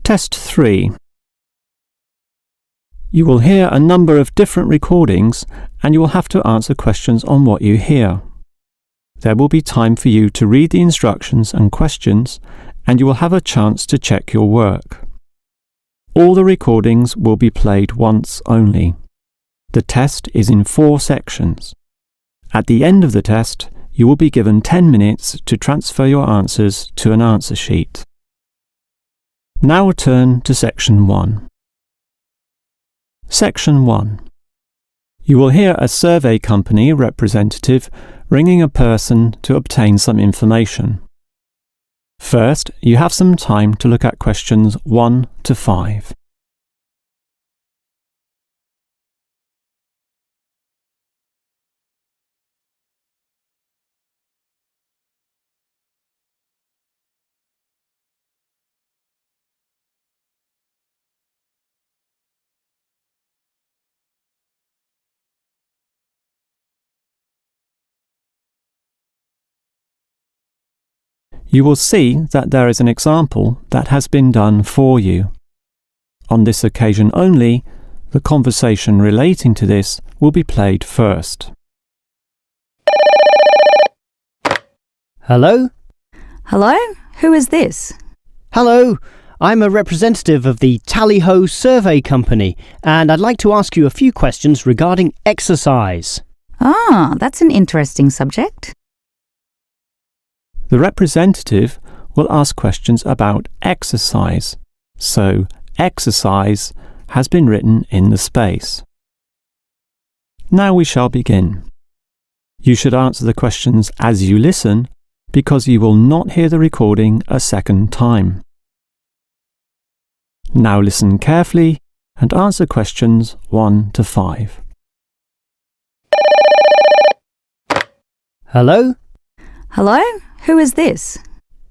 Test 3. You will hear a number of different recordings and you will have to answer questions on what you hear. There will be time for you to read the instructions and questions and you will have a chance to check your work. All the recordings will be played once only. The test is in 4 sections. At the end of the test, you will be given 10 minutes to transfer your answers to an answer sheet. Now return to Section 1. Section 1. You will hear a survey company representative ringing a person to obtain some information. First, you have some time to look at questions 1 to 5. You will see that there is an example that has been done for you. On this occasion only, the conversation relating to this will be played first. Hello? Hello? Who is this? Hello, I'm a representative of the Tally-Ho Survey Company, and I'd like to ask you a few questions regarding exercise. Ah, that's an interesting subject. The representative will ask questions about exercise, so exercise has been written in the space. Now we shall begin. You should answer the questions as you listen, because you will not hear the recording a second time. Now listen carefully and answer questions 1 to 5. Hello? Hello? Who is this?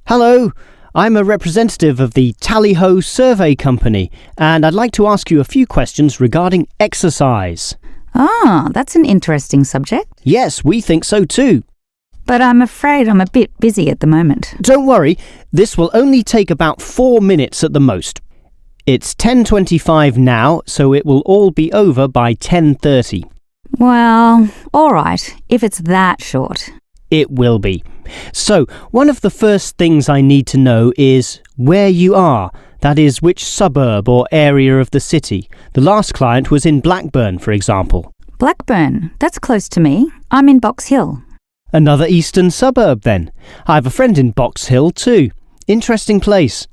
Hello, I'm a representative of the Tally-Ho Survey Company, and I'd like to ask you a few questions regarding exercise. Ah, that's an interesting subject. Yes, we think so too. But I'm afraid I'm a bit busy at the moment. Don't worry, this will only take about 4 minutes at the most. It's 10:25 now, so it will all be over by 10:30. Well, all right, if it's that short. It will be. So, one of the first things I need to know is where you are. That is, which suburb or area of the city. The last client was in Blackburn, for example. Blackburn, that's close to me. I'm in Box Hill. Another eastern suburb, then. I have a friend in Box Hill, too. Interesting place.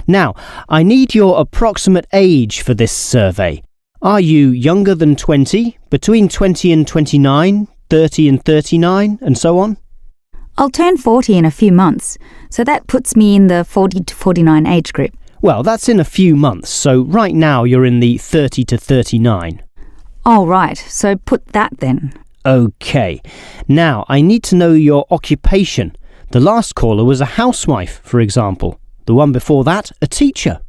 Now, I need your approximate age for this survey. Are you younger than 20, between 20 and 29, 30 and 39, and so on? I'll turn 40 in a few months, so that puts me in the 40 to 49 age group. Well, that's in a few months, so right now you're in the 30 to 39. Oh, right, so put that then. OK. Now, I need to know your occupation. The last caller was a housewife, for example. The one before that, a teacher.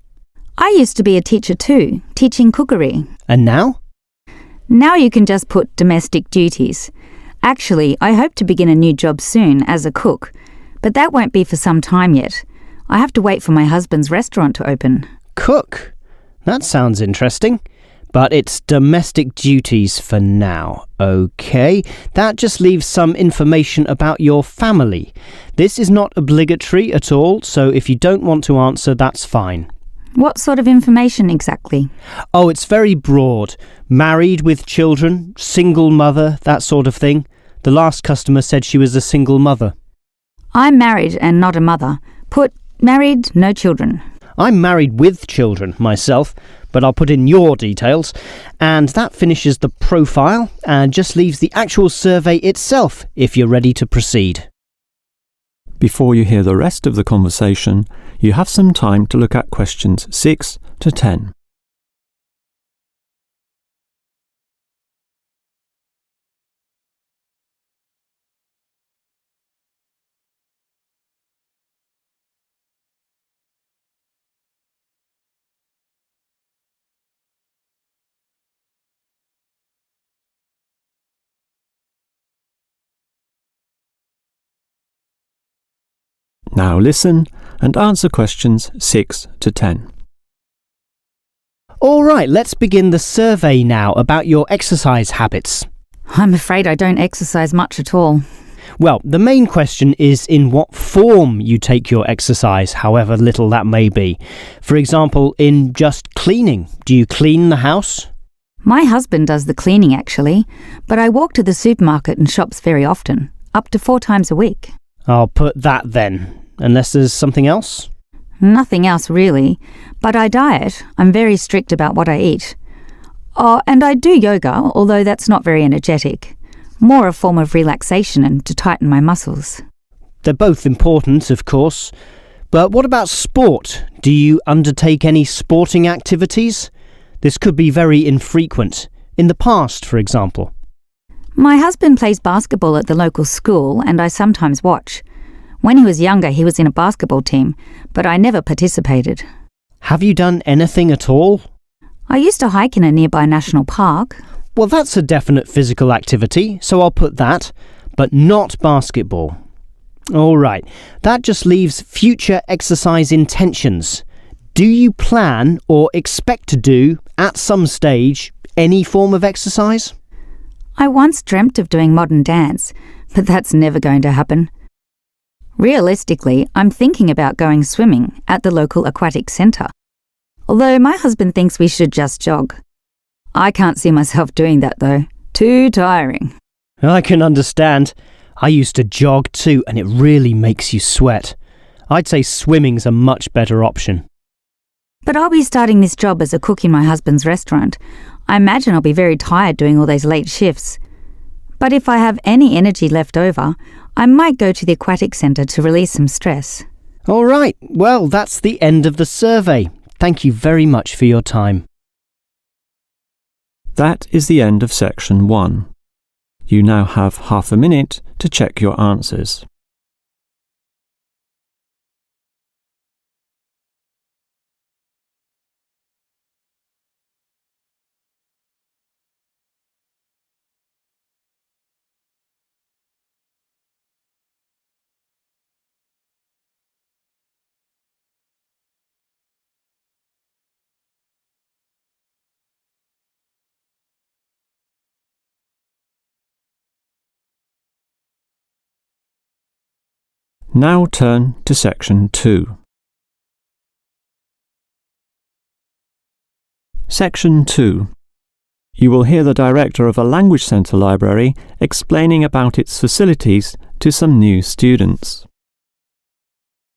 I used to be a teacher too, teaching cookery. And now? Now you can just put domestic duties. Actually, I hope to begin a new job soon as a cook, but that won't be for some time yet. I have to wait for my husband's restaurant to open. Cook? That sounds interesting. But it's domestic duties for now. OK, that just leaves some information about your family. This is not obligatory at all, so if you don't want to answer, that's fine. What sort of information exactly? Oh, it's very broad. Married with children, single mother, that sort of thing. The last customer said she was a single mother. I'm married and not a mother. Put married, no children. I'm married with children myself, but I'll put in your details. And that finishes the profile and just leaves the actual survey itself if you're ready to proceed. Before you hear the rest of the conversation, you have some time to look at questions 6 to 10. Now listen and answer questions 6 to 10. All right, let's begin the survey now about your exercise habits. I'm afraid I don't exercise much at all. Well, the main question is in what form you take your exercise, however little that may be. For example, in just cleaning. Do you clean the house? My husband does the cleaning actually, but I walk to the supermarket and shops very often, up to 4 times a week. I'll put that then, unless there's something else. Nothing else really, but I diet. I'm very strict about what I eat. Oh, and I do yoga, although that's not very energetic. More a form of relaxation and to tighten my muscles. They're both important, of course. But what about sport? Do you undertake any sporting activities? This could be very infrequent. In the past, for example. My husband plays basketball at the local school and I sometimes watch. When he was younger, he was in a basketball team, but I never participated. Have you done anything at all? I used to hike in a nearby national park. Well, that's a definite physical activity, so I'll put that, but not basketball. All right, that just leaves future exercise intentions. Do you plan or expect to do, at some stage, any form of exercise? I once dreamt of doing modern dance, but that's never going to happen. Realistically, I'm thinking about going swimming at the local aquatic centre. Although my husband thinks we should just jog. I can't see myself doing that though. Too tiring. I can understand. I used to jog too, and it really makes you sweat. I'd say swimming's a much better option. But I'll be starting this job as a cook in my husband's restaurant. I imagine I'll be very tired doing all those late shifts. But if I have any energy left over, I might go to the aquatic centre to release some stress. All right, well, that's the end of the survey. Thank you very much for your time. That is the end of section 1. You now have half a minute to check your answers. Now turn to section 2. Section 2. You will hear the director of a language centre library explaining about its facilities to some new students.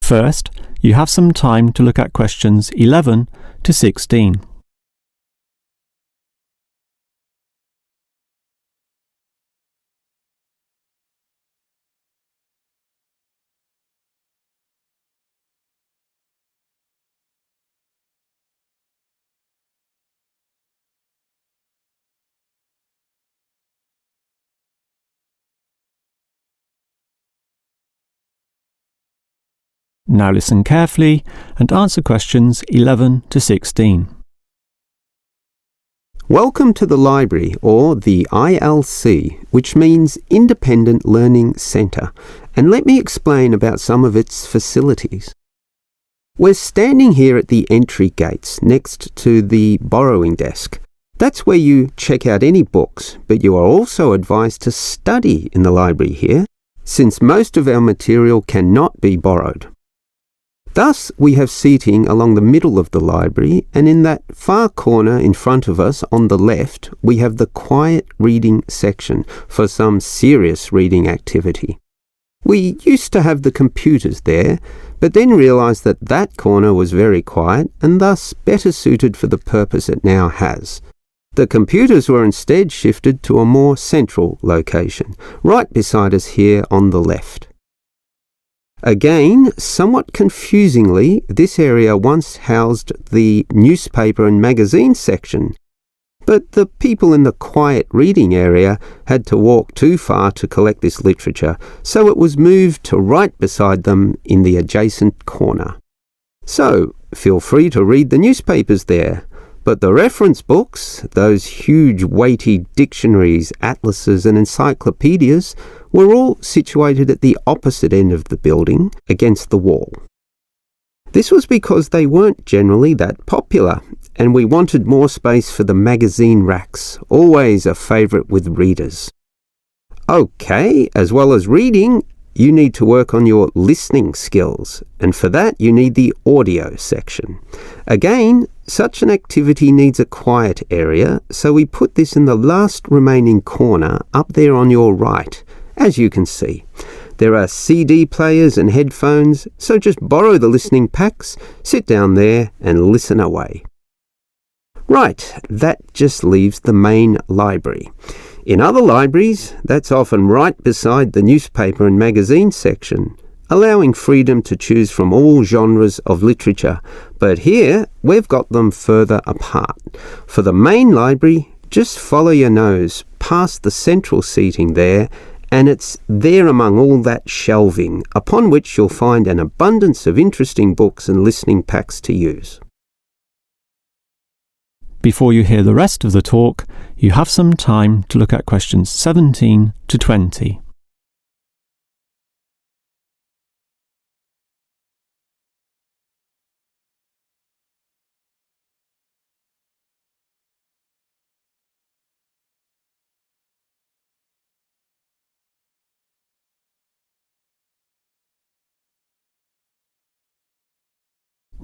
First, you have some time to look at questions 11 to 16. Now listen carefully and answer questions 11 to 16. Welcome to the library, or the ILC, which means Independent Learning Centre, and let me explain about some of its facilities. We're standing here at the entry gates next to the borrowing desk. That's where you check out any books, but you are also advised to study in the library here, since most of our material cannot be borrowed. Thus, we have seating along the middle of the library, and in that far corner in front of us on the left, we have the quiet reading section for some serious reading activity. We used to have the computers there, but then realised that that corner was very quiet and thus better suited for the purpose it now has. The computers were instead shifted to a more central location, right beside us here on the left. Again, somewhat confusingly, this area once housed the newspaper and magazine section, but the people in the quiet reading area had to walk too far to collect this literature, so it was moved to right beside them in the adjacent corner. So, feel free to read the newspapers there, but the reference books, those huge weighty dictionaries, atlases and encyclopedias, were all situated at the opposite end of the building, against the wall. This was because they weren't generally that popular, and we wanted more space for the magazine racks, always a favourite with readers. Okay, as well as reading, you need to work on your listening skills, and for that you need the audio section. Again, such an activity needs a quiet area, so we put this in the last remaining corner up there on your right, as you can see. There are CD players and headphones, so just borrow the listening packs, sit down there and listen away. Right, that just leaves the main library. In other libraries, that's often right beside the newspaper and magazine section, allowing freedom to choose from all genres of literature, but here we've got them further apart. For the main library, just follow your nose past the central seating there, and it's there among all that shelving, upon which you'll find an abundance of interesting books and listening packs to use. Before you hear the rest of the talk, you have some time to look at questions 17 to 20.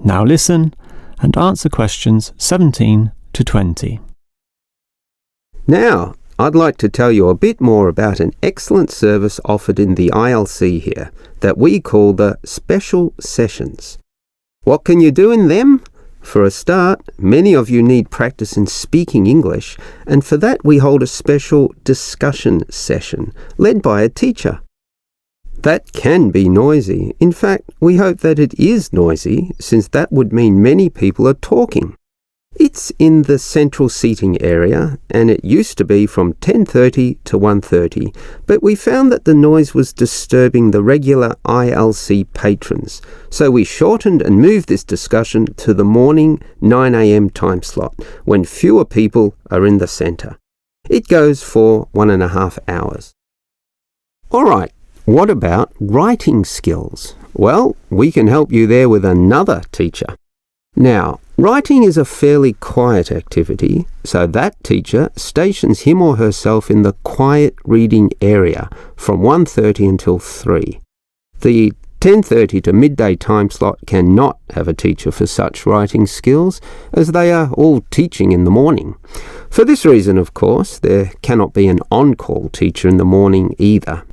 Now listen and answer questions 17 to 20. Now, I'd like to tell you a bit more about an excellent service offered in the ILC here that we call the special sessions. What can you do in them? For a start, many of you need practice in speaking English, and for that we hold a special discussion session led by a teacher. That can be noisy. In fact, we hope that it is noisy, since that would mean many people are talking. It's in the central seating area, and it used to be from 10:30 to 1:30, but we found that the noise was disturbing the regular ILC patrons, so we shortened and moved this discussion to the morning 9 a.m. time slot, when fewer people are in the centre. It goes for 1.5 hours. All right. What about writing skills? Well, we can help you there with another teacher. Now, writing is a fairly quiet activity, so that teacher stations him or herself in the quiet reading area from 1:30 until 3. The 10:30 to midday time slot cannot have a teacher for such writing skills, as they are all teaching in the morning. For this reason, of course, there cannot be an on-call teacher in the morning either.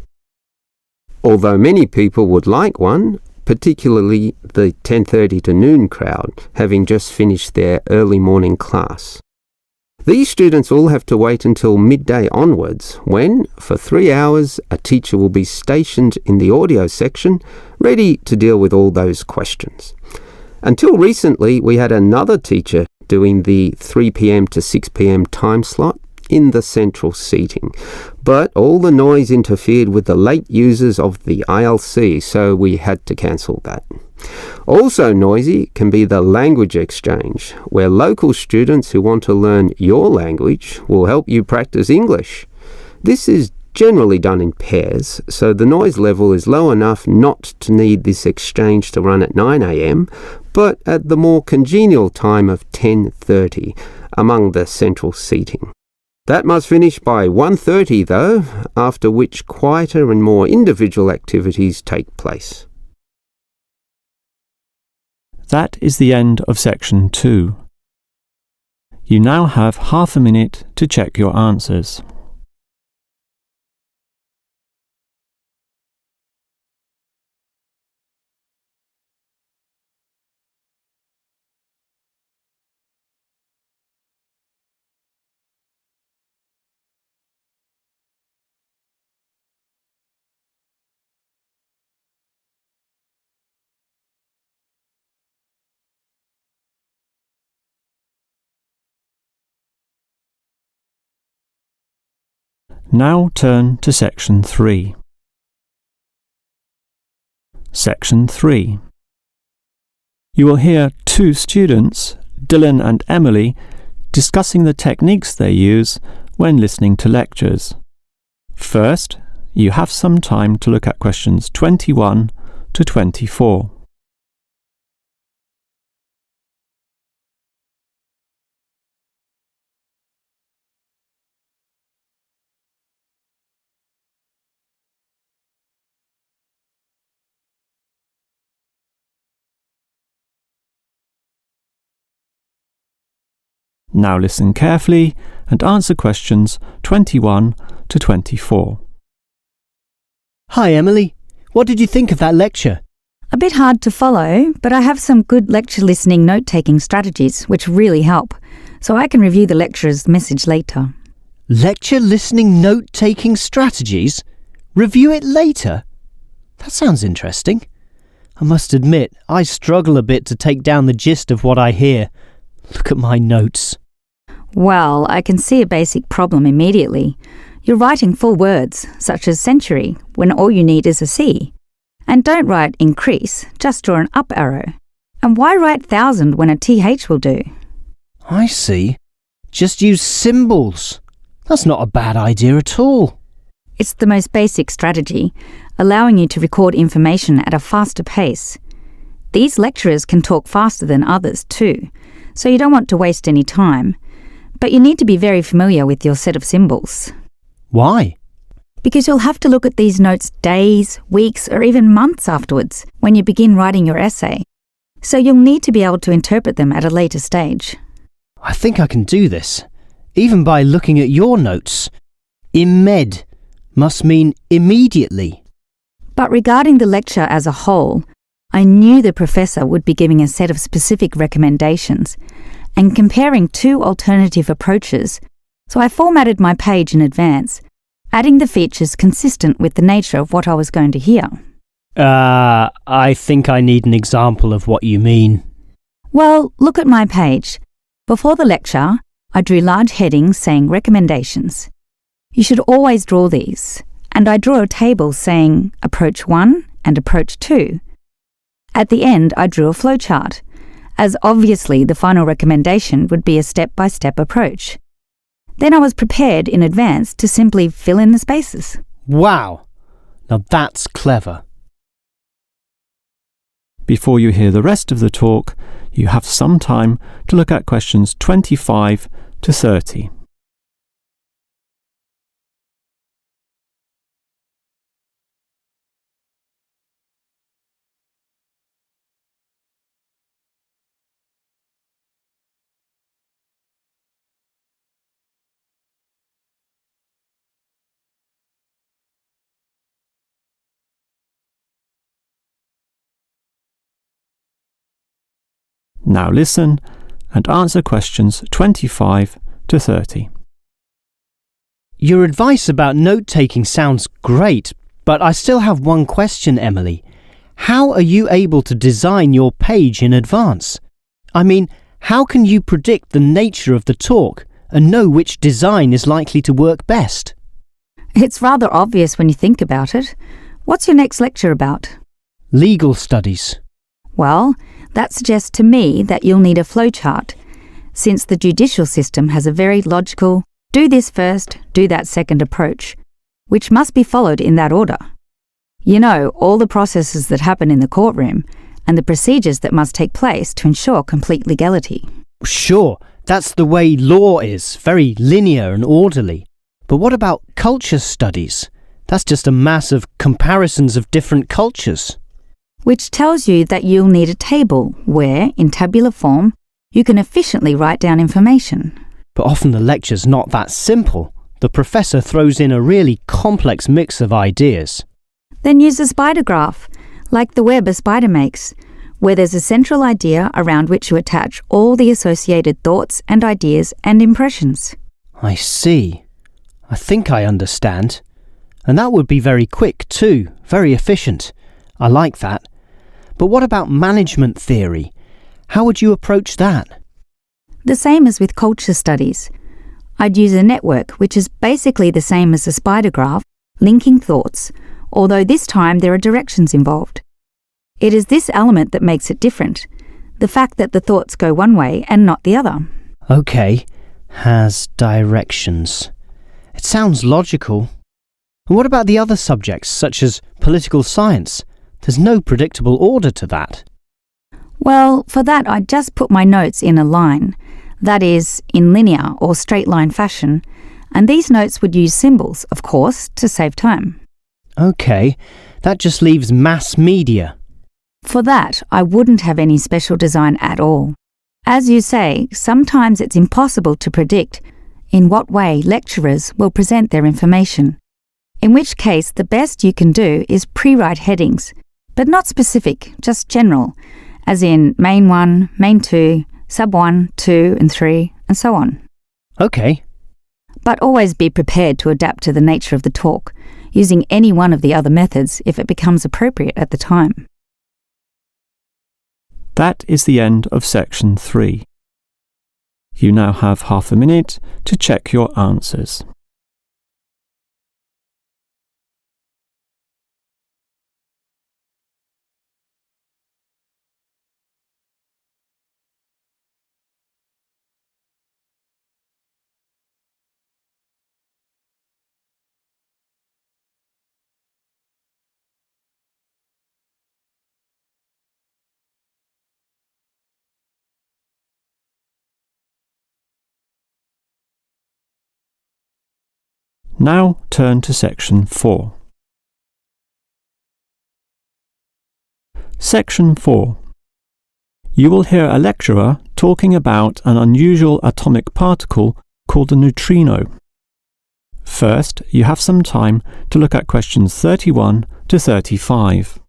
Although many people would like one, particularly the 10:30 to noon crowd, having just finished their early morning class. These students all have to wait until midday onwards, when, for 3 hours, a teacher will be stationed in the audio section, ready to deal with all those questions. Until recently, we had another teacher doing the 3 p.m. to 6 p.m. time slot in the central seating, but all the noise interfered with the late users of the ILC, so we had to cancel that. Also noisy can be the language exchange, where local students who want to learn your language will help you practice English. This is generally done in pairs, so the noise level is low enough not to need this exchange to run at 9 a.m, but at the more congenial time of 10:30 among the central seating. That must finish by 1:30 though, after which quieter and more individual activities take place. That is the end of section 2. You now have half a minute to check your answers. Now turn to section 3. Section 3. You will hear two students, Dylan and Emily, discussing the techniques they use when listening to lectures. First, you have some time to look at questions 21 to 24. Now listen carefully and answer questions 21 to 24. Hi, Emily. What did you think of that lecture? A bit hard to follow, but I have some good lecture listening note-taking strategies which really help, so I can review the lecturer's message later. Lecture listening note-taking strategies? Review it later? That sounds interesting. I must admit, I struggle a bit to take down the gist of what I hear. Look at my notes. Well, I can see a basic problem immediately. You're writing full words, such as century, when all you need is a C. And don't write increase, just draw an up arrow. And why write thousand when a TH will do? I see. Just use symbols. That's not a bad idea at all. It's the most basic strategy, allowing you to record information at a faster pace. These lecturers can talk faster than others too, so you don't want to waste any time. But you need to be very familiar with your set of symbols. Why? Because you'll have to look at these notes days, weeks, or even months afterwards when you begin writing your essay. So you'll need to be able to interpret them at a later stage. I think I can do this, even by looking at your notes. Imed must mean immediately. But regarding the lecture as a whole, I knew the professor would be giving a set of specific recommendations and comparing two alternative approaches, so I formatted my page in advance, adding the features consistent with the nature of what I was going to hear. I think I need an example of what you mean. Well, look at my page. Before the lecture, I drew large headings saying recommendations. You should always draw these, and I drew a table saying approach 1 and approach 2. At the end, I drew a flowchart, as obviously the final recommendation would be a step-by-step approach. Then I was prepared in advance to simply fill in the spaces. Wow! Now that's clever. Before you hear the rest of the talk, you have some time to look at questions 25 to 30. Now listen and answer questions 25 to 30. Your advice about note-taking sounds great, but I still have one question, Emily. How are you able to design your page in advance? I mean, how can you predict the nature of the talk and know which design is likely to work best? It's rather obvious when you think about it. What's your next lecture about? Legal studies. Well, that suggests to me that you'll need a flowchart, since the judicial system has a very logical, do this first, do that second approach, which must be followed in that order. You know, all the processes that happen in the courtroom and the procedures that must take place to ensure complete legality. Sure, that's the way law is, very linear and orderly. But what about culture studies? That's just a mass of comparisons of different cultures. Which tells you that you'll need a table where, in tabular form, you can efficiently write down information. But often the lecture's not that simple. The professor throws in a really complex mix of ideas. Then use a spider graph, like the web a spider makes, where there's a central idea around which you attach all the associated thoughts and ideas and impressions. I see. I think I understand. And that would be very quick too, very efficient. I like that. But what about management theory? How would you approach that? The same as with culture studies. I'd use a network, which is basically the same as a spider graph, linking thoughts, although this time there are directions involved. It is this element that makes it different, the fact that the thoughts go one way and not the other. Okay, has directions. It sounds logical. And what about the other subjects, such as political science? There's no predictable order to that. Well, for that I'd just put my notes in a line, that is, in linear or straight line fashion, and these notes would use symbols, of course, to save time. Okay, that just leaves mass media. For that, I wouldn't have any special design at all. As you say, sometimes it's impossible to predict in what way lecturers will present their information, in which case the best you can do is pre-write headings, but not specific, just general, as in Main 1, Main 2, Sub 1, 2 and 3, and so on. OK. But always be prepared to adapt to the nature of the talk, using any one of the other methods if it becomes appropriate at the time. That is the end of section 3. You now have half a minute to check your answers. Now turn to section 4. Section 4. You will hear a lecturer talking about an unusual atomic particle called a neutrino. First, you have some time to look at questions 31 to 35.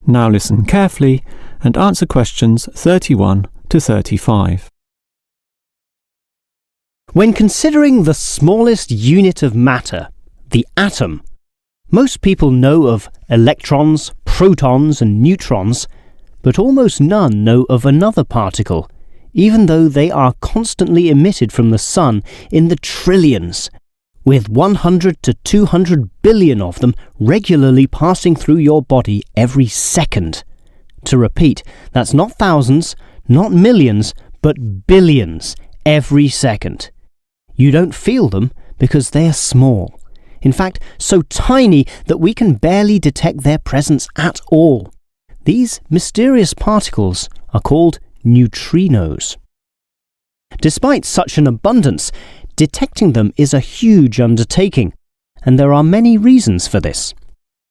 Now listen carefully and answer questions 31 to 35. When considering the smallest unit of matter, the atom, most people know of electrons, protons and neutrons, but almost none know of another particle, even though they are constantly emitted from the sun in the trillions, with 100 to 200 billion of them regularly passing through your body every second. To repeat, that's not thousands, not millions, but billions every second. You don't feel them because they are small. In fact, so tiny that we can barely detect their presence at all. These mysterious particles are called neutrinos. Despite such an abundance, detecting them is a huge undertaking, and there are many reasons for this.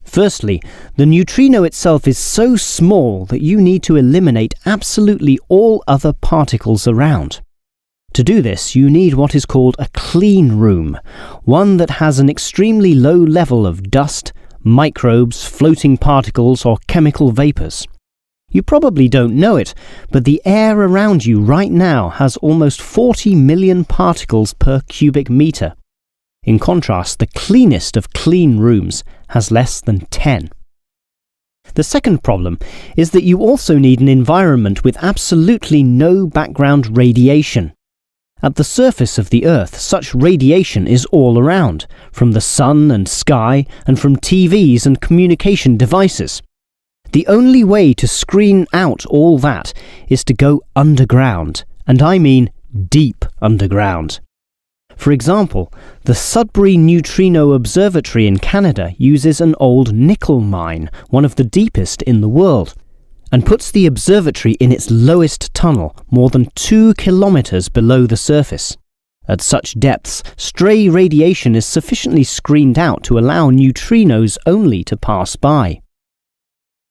Firstly, the neutrino itself is so small that you need to eliminate absolutely all other particles around. To do this, you need what is called a clean room, one that has an extremely low level of dust, microbes, floating particles, or chemical vapors. You probably don't know it, but the air around you right now has almost 40 million particles per cubic meter. In contrast, the cleanest of clean rooms has less than 10. The second problem is that you also need an environment with absolutely no background radiation. At the surface of the Earth, such radiation is all around, from the sun and sky, and from TVs and communication devices. The only way to screen out all that is to go underground, and I mean deep underground. For example, the Sudbury Neutrino Observatory in Canada uses an old nickel mine, one of the deepest in the world, and puts the observatory in its lowest tunnel, more than 2 kilometers below the surface. At such depths, stray radiation is sufficiently screened out to allow neutrinos only to pass by.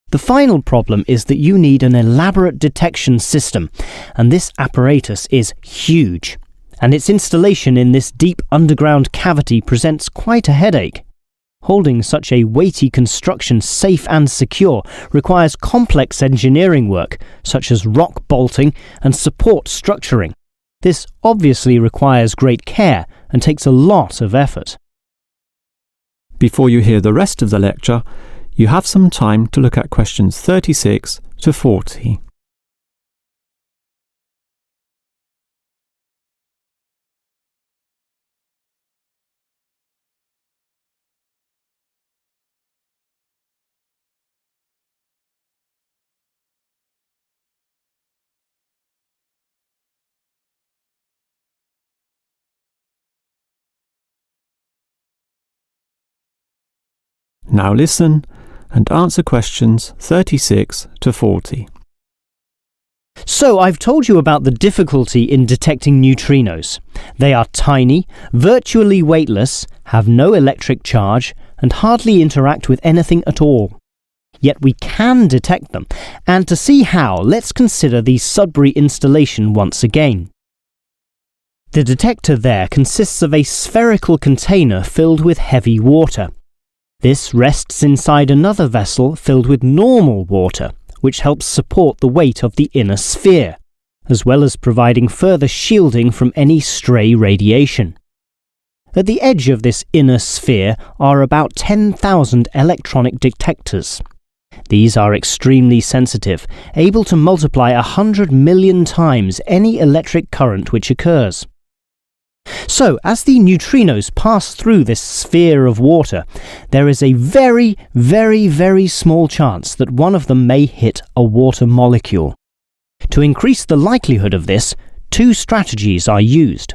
The final problem is that you need an elaborate detection system, and this apparatus is huge, and its installation in this deep underground cavity presents quite a headache. Holding such a weighty construction safe and secure requires complex engineering work, such as rock bolting and support structuring. This obviously requires great care and takes a lot of effort. Before you hear the rest of the lecture, you have some time to look at questions 36 to 40. Now listen and answer questions 36 to 40. So I've told you about the difficulty in detecting neutrinos. They are tiny, virtually weightless, have no electric charge, and hardly interact with anything at all. Yet we can detect them, and to see how, let's consider the Sudbury installation once again. The detector there consists of a spherical container filled with heavy water. This rests inside another vessel filled with normal water, which helps support the weight of the inner sphere, as well as providing further shielding from any stray radiation. At the edge of this inner sphere are about 10,000 electronic detectors. These are extremely sensitive, able to multiply 100 million times any electric current which occurs. So, as the neutrinos pass through this sphere of water, there is a very, very, very small chance that one of them may hit a water molecule. To increase the likelihood of this, two strategies are used.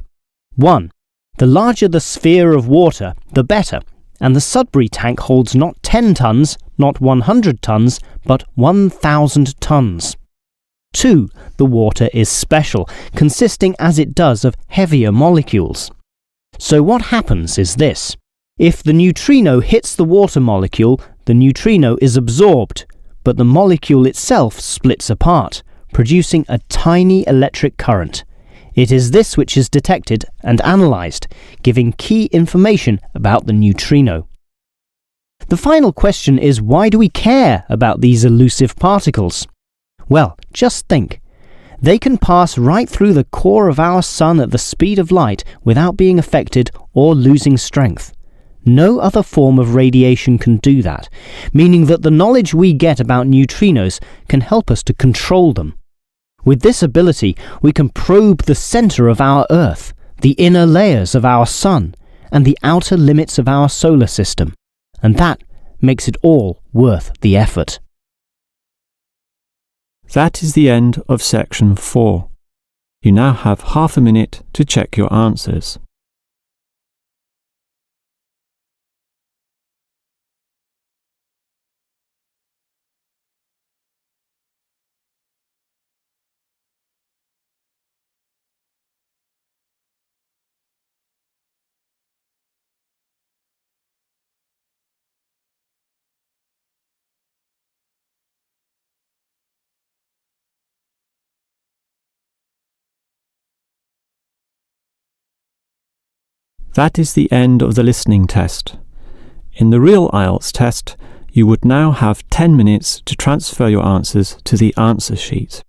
1. The larger the sphere of water, the better, and the Sudbury tank holds not 10 tons, not 100 tons, but 1,000 tons. 2. The water is special, consisting as it does of heavier molecules. So what happens is this. If the neutrino hits the water molecule, the neutrino is absorbed, but the molecule itself splits apart, producing a tiny electric current. It is this which is detected and analysed, giving key information about the neutrino. The final question is, why do we care about these elusive particles? Well, just think. They can pass right through the core of our sun at the speed of light without being affected or losing strength. No other form of radiation can do that, meaning that the knowledge we get about neutrinos can help us to control them. With this ability, we can probe the centre of our Earth, the inner layers of our sun, and the outer limits of our solar system. And that makes it all worth the effort. That is the end of section 4. You now have half a minute to check your answers. That is the end of the listening test. In the real IELTS test, you would now have 10 minutes to transfer your answers to the answer sheet.